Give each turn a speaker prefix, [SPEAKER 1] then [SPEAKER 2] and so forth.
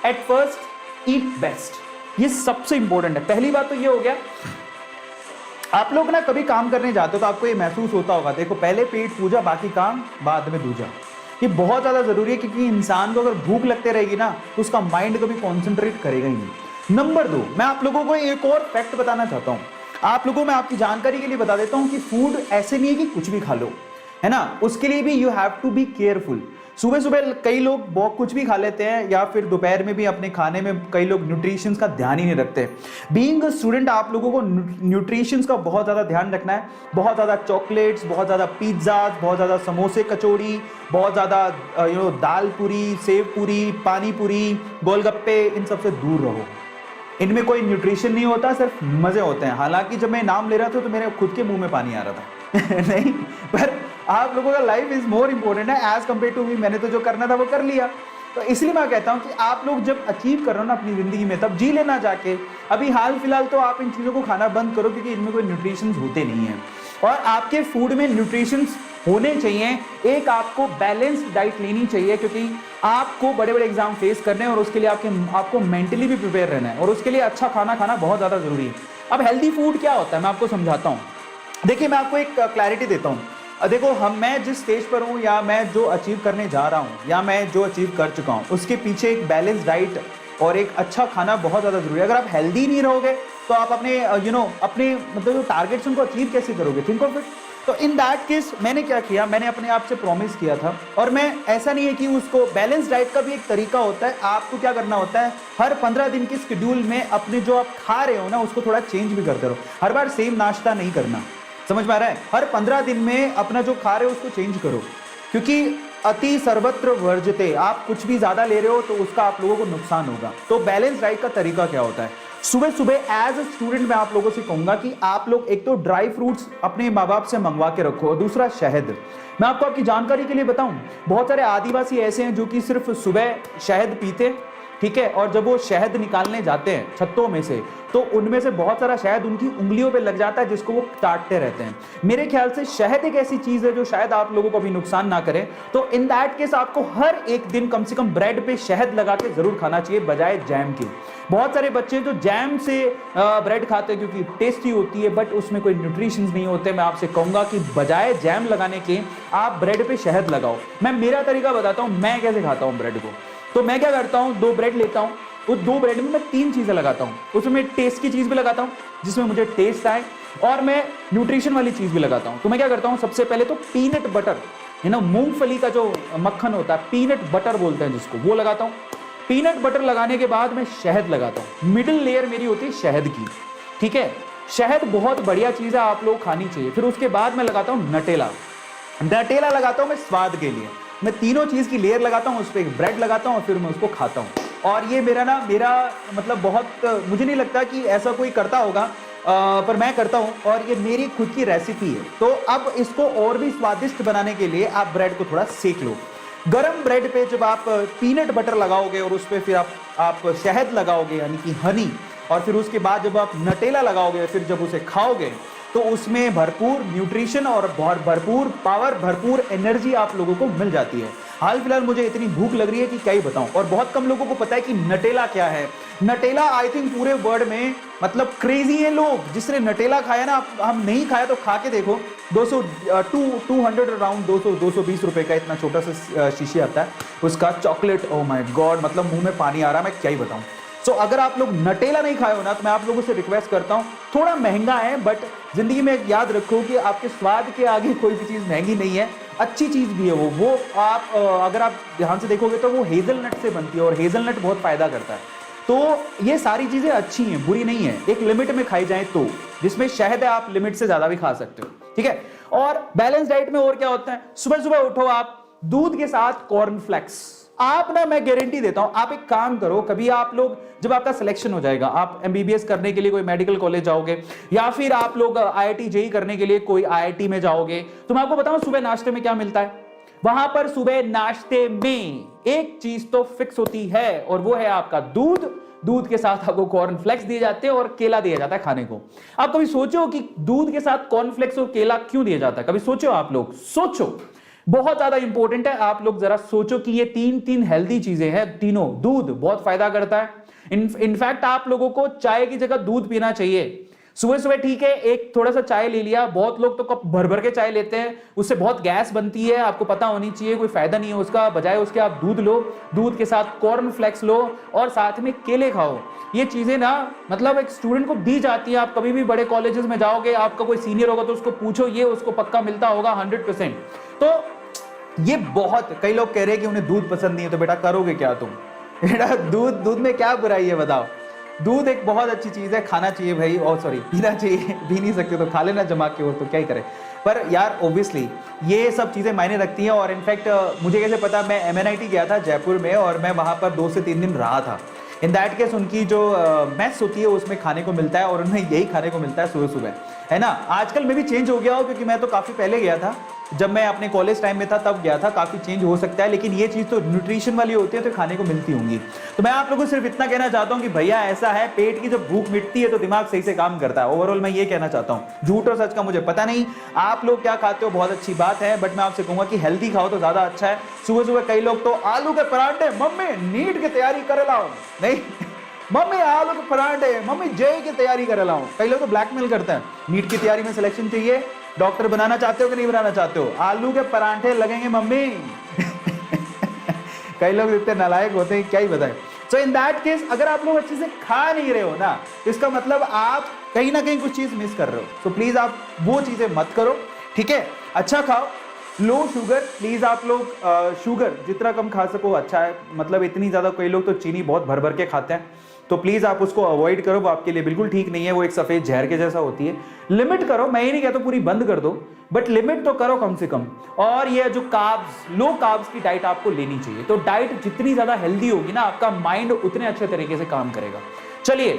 [SPEAKER 1] At first eat best. ये सबसे important है। पहली बात तो ये हो गया, आप लोग ना कभी काम करने जाते हो तो आपको ये महसूस होता होगा, देखो पहले पेट पूजा बाकी काम बाद में दूजा। ये बहुत ज्यादा जरूरी है, क्योंकि इंसान को अगर भूख लगते रहेगी ना तो उसका माइंड कभी कॉन्सेंट्रेट करेगा ही नहीं। नंबर 2, मैं आप लोगों को एक और फैक्ट बताना चाहता हूं। आप लोगों में आपकी जानकारी के लिए बता देता हूं कि फूड ऐसे नहीं है कि कुछ भी खा लो, है ना, उसके लिए भी you have to be careful. सुबह सुबह कई लोग बहुत कुछ भी खा लेते हैं, या फिर दोपहर में भी अपने खाने में कई लोग न्यूट्रिशंस का ध्यान ही नहीं रखते। बीइंग अ स्टूडेंट आप लोगों को न्यूट्रिशंस का बहुत ज़्यादा ध्यान रखना है। बहुत ज़्यादा चॉकलेट्स, बहुत ज़्यादा पिज्ज़ा, बहुत ज़्यादा समोसे कचौड़ी, बहुत ज़्यादा दाल पूरी, सेव पूरी, पानी पूरी, गोलगप्पे, इन सबसे दूर रहो। इनमें कोई न्यूट्रिशन नहीं होता, सिर्फ मजे होते हैं। हालांकि जब मैं नाम ले रहा था तो मेरे खुद के मुंह में पानी आ रहा था नहीं, पर आप लोगों का लाइफ इज मोर इंपॉर्टेंट है एज कंपेयर टू मी। मैंने तो जो करना था वो कर लिया, तो इसलिए मैं कहता हूं कि आप लोग जब अचीव कर रहे हो ना अपनी जिंदगी में, तब जी लेना जाके। अभी हाल फिलहाल तो आप इन चीजों को खाना बंद करो, क्योंकि इनमें कोई न्यूट्रिशन होते नहीं है। और आपके फूड में न्यूट्रिशंस होने चाहिए। एक आपको बैलेंस्ड डाइट लेनी चाहिए, क्योंकि आपको बड़े बड़े एग्जाम फेस करने हैं और उसके लिए आपको मेंटली भी प्रिपेयर रहना है, और उसके लिए अच्छा खाना खाना बहुत ज्यादा जरूरी है। अब हेल्दी फूड क्या होता है मैं आपको समझाता हूँ। देखिए मैं आपको एक क्लैरिटी देता हूँ। देखो मैं जिस स्टेज पर हूँ, या मैं जो अचीव करने जा रहा हूँ, या मैं जो अचीव कर चुका हूँ, उसके पीछे एक बैलेंस डाइट और एक अच्छा खाना बहुत ज़्यादा जरूरी है। अगर आप हेल्दी नहीं रहोगे तो आप अपने अपने मतलब जो टारगेट्स उनको अचीव कैसे करोगे? Think of it. तो इन दैट केस मैंने क्या किया, मैंने अपने आप से प्रॉमिस किया था, और मैं ऐसा नहीं है कि उसको बैलेंस डाइट का भी एक तरीका होता है। आपको क्या करना होता है, हर 15 दिन के शेड्यूल में अपने जो आप खा रहे हो ना उसको थोड़ा चेंज भी करते रहो। हर बार सेम नाश्ता नहीं करना, समझ में आ रहा है? हर 15 दिन में अपना जो खा रहे हो उसको चेंज करो, क्योंकि अति सर्वत्र वर्जते। आप कुछ भी ज्यादा ले रहे हो तो उसका आप लोगों को नुकसान होगा। तो बैलेंस डाइट का तरीका क्या होता है? सुबह सुबह एज अ स्टूडेंट मैं आप लोगों से कहूंगा कि आप लोग एक तो ड्राई फ्रूट्स अपने माँ बाप से मंगवा के रखो, और दूसरा शहद। मैं आपको आपकी जानकारी के लिए बताऊं, बहुत सारे आदिवासी ऐसे हैं जो कि सिर्फ सुबह शहद पीते, ठीक है, और जब वो शहद निकालने जाते हैं छत्तों में से, तो उनमें से बहुत सारा शहद उनकी उंगलियों पे लग जाता है, जिसको वो काटते रहते हैं। मेरे ख्याल से शहद एक ऐसी चीज है जो शायद आप लोगों को भी नुकसान ना करे। तो इन दैट केस आपको हर एक दिन कम से कम ब्रेड पे शहद लगा के जरूर खाना चाहिए, बजाय जैम के। बहुत सारे बच्चे जो जैम से ब्रेड खाते हैं क्योंकि टेस्टी होती है, बट उसमें कोई न्यूट्रिशन नहीं होते। मैं आपसे कहूंगा कि बजाय जैम लगाने के आप ब्रेड पे शहद लगाओ। मैं मेरा तरीका बताता हूं, मैं कैसे खाता हूं ब्रेड को। तो मैं क्या करता हूं, 2 ब्रेड लेता हूं, उस 2 ब्रेड में मैं 3 चीजें लगाता हूं। उसमें टेस्ट की चीज भी लगाता हूं जिसमें मुझे टेस्ट आए, और मैं न्यूट्रिशन वाली चीज भी लगाता हूं। तो मैं क्या करता हूं, सबसे पहले तो पीनट बटर, मूंगफली का जो मक्खन होता है, पीनट बटर बोलते हैं जिसको, वो लगाता हूं। पीनट बटर लगाने के बाद मैं शहद लगाता हूं। मिडिल लेयर मेरी होती है शहद की, ठीक है। शहद बहुत बढ़िया चीज है, आप लोग खानी चाहिए। फिर उसके बाद मैं लगाता हूं नटेला। नटेला लगाता हूं मैं स्वाद के लिए। मैं तीनों चीज की लेयर लगाता हूं, उस पर एक ब्रेड लगाता हूं और फिर मैं उसको खाता हूं। और ये मेरा मतलब बहुत, मुझे नहीं लगता कि ऐसा कोई करता होगा, पर मैं करता हूं, और ये मेरी खुद की रेसिपी है। तो अब इसको और भी स्वादिष्ट बनाने के लिए आप ब्रेड को थोड़ा सेक लो। गरम ब्रेड पे जब आप पीनट बटर लगाओगे और उस पर फिर आप शहद लगाओगे, यानी कि हनी, और फिर उसके बाद जब आप नटेला लगाओगे, फिर जब उसे खाओगे तो उसमें भरपूर न्यूट्रिशन और भरपूर पावर, भरपूर एनर्जी आप लोगों को मिल जाती है। हाल फिलहाल मुझे इतनी भूख लग रही है कि क्या ही बताऊं, और बहुत कम लोगों को पता है कि नटेला क्या है। नटेला आई थिंक पूरे वर्ल्ड में मतलब क्रेजी है लोग। जिसने नटेला खाया ना, हम नहीं खाया तो खा के देखो। 200 अराउंड 220 रुपए का इतना छोटा सा शीशी आता है उसका चॉकलेट। ओ माय गॉड, मतलब मुंह में पानी आ रहा है, मैं क्या ही बताऊं। सो अगर आप लोग नटेला नहीं खाए हो ना, तो मैं आप लोगों से रिक्वेस्ट करता हूं, थोड़ा महंगा है, बट जिंदगी में याद रखो कि आपके स्वाद के आगे कोई भी चीज महंगी नहीं है। अच्छी चीज भी है वो आप अगर आप ध्यान से देखोगे तो वो हेजलनट से बनती है, और हेजलनट बहुत फायदा करता है। तो ये सारी चीजें अच्छी हैं, बुरी नहीं है, एक लिमिट में खाई जाए तो। जिसमें शहद है आप लिमिट से ज्यादा भी खा सकते हो, ठीक है। और बैलेंस डाइट में और क्या होता है, सुबह सुबह उठो आप दूध के साथ कॉर्नफ्लेक्स। आप ना, मैं गारंटी देता हूं, आप एक काम करो, कभी आप लोग जब आपका सिलेक्शन हो जाएगा, आप एमबीबीएस करने के लिए कोई मेडिकल कॉलेज जाओगे, या फिर आप लोग आईआईटी जेई करने के लिए कोई आईआईटी में जाओगे, तो मैं आपको बताऊं सुबह नाश्ते में क्या मिलता है। वहां पर सुबह नाश्ते में एक चीज तो फिक्स होती है, और वो है आपका दूध। दूध के साथ आपको कॉर्नफ्लेक्स दिए जाते हैं और केला दिया जाता है खाने को। आप कभी सोचो कि दूध के साथ कॉर्नफ्लेक्स और केला क्यों दिया जाता है? कभी सोचो आप लोग, सोचो। बहुत ज्यादा इंपॉर्टेंट है। आप लोग जरा सोचो कि ये तीन तीन हेल्दी चीजें हैं तीनों। दूध बहुत फायदा करता है, इनफैक्ट आप लोगों को चाय की जगह दूध पीना चाहिए। सुबह सुबह ठीक है एक थोड़ा सा चाय ले लिया, बहुत लोग तो कप भर भर के चाय लेते हैं, उससे बहुत गैस बनती है, आपको पता होनी चाहिए, कोई फायदा नहीं है उसका। बजाय उसके आप दूध लो, दूध के साथ कॉर्न फ्लेक्स लो और साथ में केले खाओ। ये चीजें ना मतलब एक स्टूडेंट को दी जाती है। आप कभी भी बड़े कॉलेजेस में जाओगे, आपका कोई सीनियर होगा तो उसको पूछो, ये उसको पक्का मिलता होगा 100%। तो ये बहुत, कई लोग कह रहे हैं कि उन्हें दूध पसंद नहीं है, तो बेटा करोगे क्या तुम? बेटा दूध में क्या बुराई है बताओ? दूध एक बहुत अच्छी चीज है, खाना चाहिए भाई, और सॉरी पीना चाहिए, पी नहीं सकते तो खा लेना जमा के, हो तो क्या ही करें। पर यार ऑब्वियसली ये सब चीजें मायने रखती हैं। और इनफैक्ट मुझे कैसे पता, मैं MNIT गया था जयपुर में और मैं वहां पर 2 से 3 दिन रहा था। इन दैट केस उनकी जो मेस होती है उसमें खाने को मिलता है और उन्हें यही खाने को मिलता है सुबह सुबह, है ना। आजकल मैं भी चेंज हो गया हूँ क्योंकि मैं तो काफी पहले गया था, जब मैं अपने कॉलेज टाइम में था तब गया था, काफी चेंज हो सकता है, लेकिन ये चीज तो न्यूट्रिशन वाली होती है तो खाने को मिलती होंगी। तो मैं आप लोगों को सिर्फ इतना कहना चाहता हूँ कि भैया ऐसा है, पेट की जब भूख मिटती है तो दिमाग सही से काम करता है। ओवरऑल मैं ये कहना चाहता हूँ, झूठ और सच का मुझे पता नहीं, आप लोग क्या खाते हो बहुत अच्छी बात है, बट मैं आपसे कहूंगा कि हेल्दी खाओ तो ज्यादा अच्छा है। सुबह सुबह कई लोग तो आलू के पराठे, मम्मी नीट की तैयारी कर लाओ, नहीं मम्मी आलू के पराठे, मम्मी जेई की तैयारी कर लाओ। कई लोग तो ब्लैकमेल करते हैं, नीट की तैयारी में सिलेक्शन चाहिए, डॉक्टर बनाना चाहते हो कि नहीं बनाना चाहते हो, आलू के पराठे लगेंगे मम्मी। कई लोग इतने नालायक होते हैं क्या ही बताएं। सो इन दैट केस अगर आप लोग अच्छे से खा नहीं रहे हो ना, इसका मतलब आप कहीं ना कहीं कुछ चीज मिस कर रहे हो। तो प्लीज आप वो चीजें मत करो, ठीक है। अच्छा खाओ, लो शुगर प्लीज आप लोग, शुगर जितना कम खा सको अच्छा है। मतलब इतनी ज्यादा, कई लोग तो चीनी बहुत भर भर के खाते हैं, तो प्लीज आप उसको अवॉइड करो, वो आपके लिए बिल्कुल ठीक नहीं है, वो एक सफेद जहर के जैसा होती है। लिमिट करो, मैं ये नहीं कहता पूरी बंद कर दो, बट लिमिट तो करो कम से कम। और ये जो कार्ब्स, लो कार्ब्स की डाइट आपको लेनी चाहिए। तो डाइट जितनी ज्यादा हेल्दी होगी ना, आपका माइंड उतने अच्छे तरीके से काम करेगा। चलिए